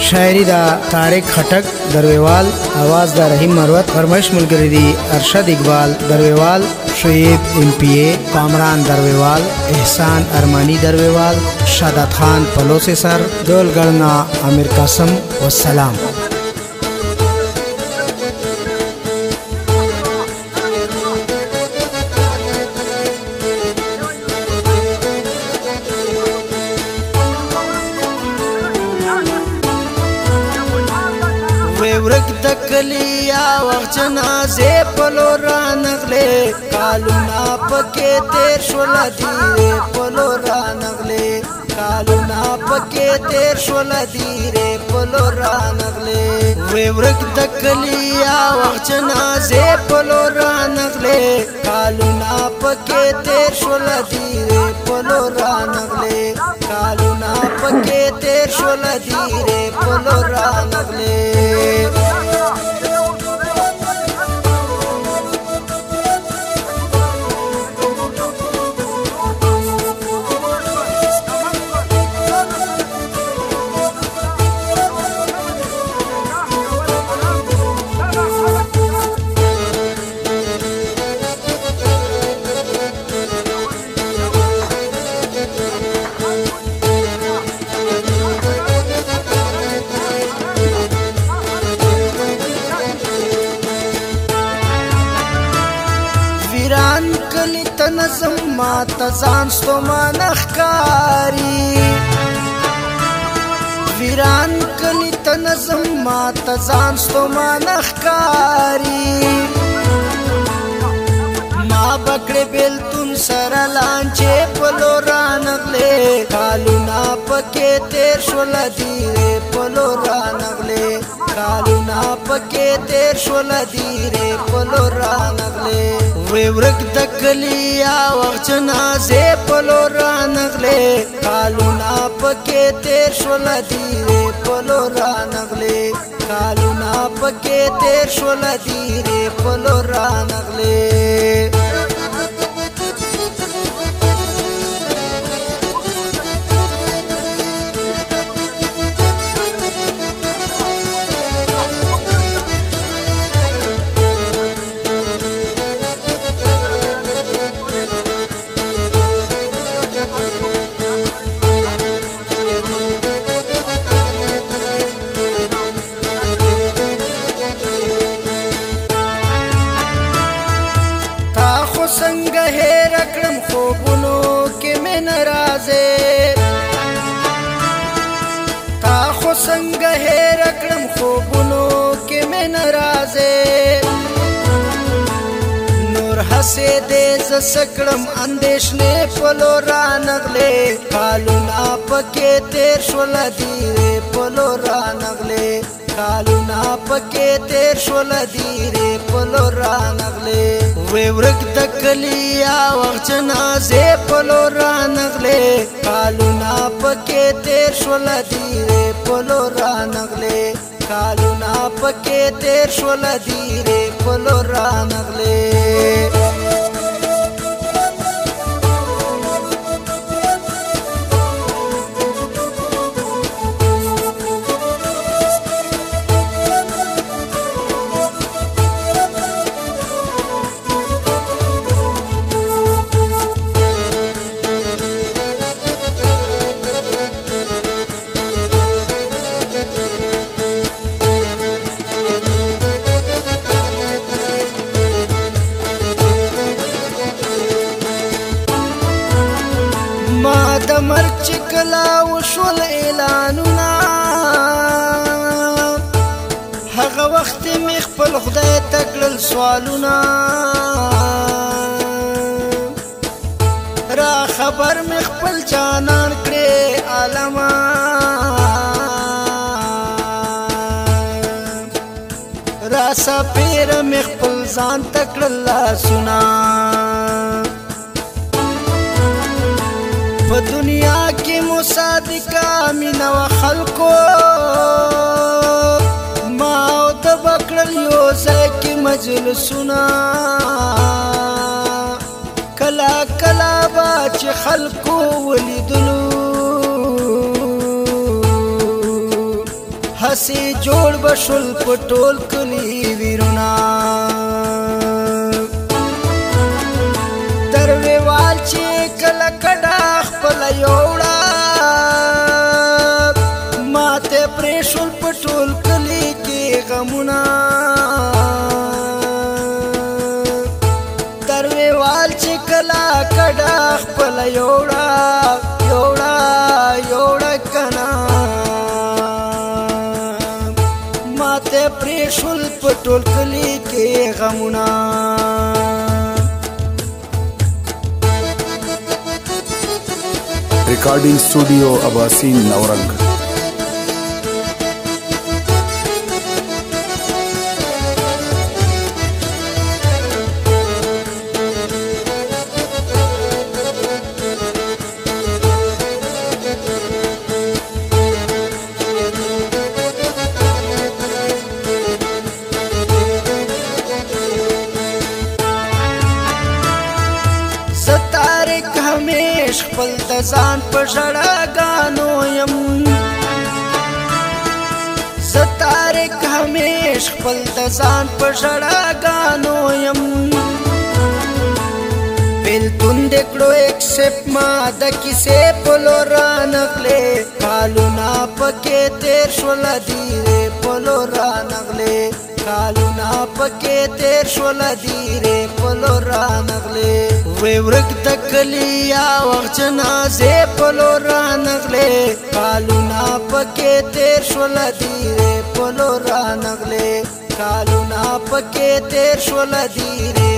शायरी दा तारिक खटक दरवेवाल, आवाज़ दा रहीम मरवत, फरमाइश मुलगरी दी अरशद इकबाल दरवेवाल, शुएब MPA, कामरान दरवेवाल, एहसान अरमानी दरवेवाल, शादात खान पलोसे सर, दोलगढ़ना आमिर कासम वसलाम। ورک دکلیا وخت جنازه پلو را نغلے کالونا پکې تیر شول دیره پلو را نغلے کالونا پکې تیر شول دیره پلو را نغلے ورک دکلیا وخت جنازه پلو را نغلے کالونا پکې تیر شول دیره پلو را نغلے کالونا پکې تیر شول دیره پلو را نغلے کلی تنظم ما تزان ستومان اخکاری ویران کلی تنظم ما تزان ستومان اخکاری ما بکڑے بیلتون سر لانچے پلو رانغلے کالونا پکے تیر شول دیرے پلو رانغلے کالونا پکے تیر شول دیرے پلو رانغلے ورک دکلیا وخت جنازه پلو را نغلے کالونا پکې تیر شول دیره پلو را نغلے کالونا پکې تیر شول دیره پلو را نغلے څنګه هېر کړم خوبونو کې مې ناراضه تا خو څنګه هېر کړم خوبونو کې مې ناراضه نور هسې دې ز سکړم اندېښنې پلو را نغلې کالونا پکې تیر شول دیره پلو را نغلې کالونا پکې تیر شول دیره پلو را نغلې ورک دکلیا وخت جنازه پلو را نغلے کالونا پکې تیر شول دیره پلو را نغلے کالونا پکې تیر شول دیره پلو را نغلے ما د مرګ چې کله وشول اعلانونه هغه وخت مې خپل خدای ته کړل سوالونه را خبر مې خپل جانان کړې عالمه را سپېره مې خپل ځان ته کړل لاسونه په دنیا کې مصادقه مینه و خلکو ما او د بکړل یو ځای کې مجلسونه کله کله به چې خلکو ولیدلو داسې جوړ بشول په ټول کلي ویرونه درویوال چې کله کډه خپله یوړه ماته پرېښول په ټول کلي کې غمونه درویوال چې کله کډه خپله یوړه کنه ماته پرېښول په ټول کلي کې غمونه रिकॉर्डिंग स्टूडियो अबासीन नवरंग همیش خپل د ځان په ژړاګانو یم زه تارک همیش خپل د ځان په ژړاګانو یم بېلتون دې کړو ایکسپټ ما د کیسې په لور رانغلې کالونه پکې تېر شوله دیرې په لور رانغلې کالونه پکې تېر شوله دیرې په لور رانغلې وی ورک د کلی یا وخت جنازې په لور رانغلې کالونه پکې تېر شوله دیرې په لور رانغلې کالونه پکې تېر شوله دیرې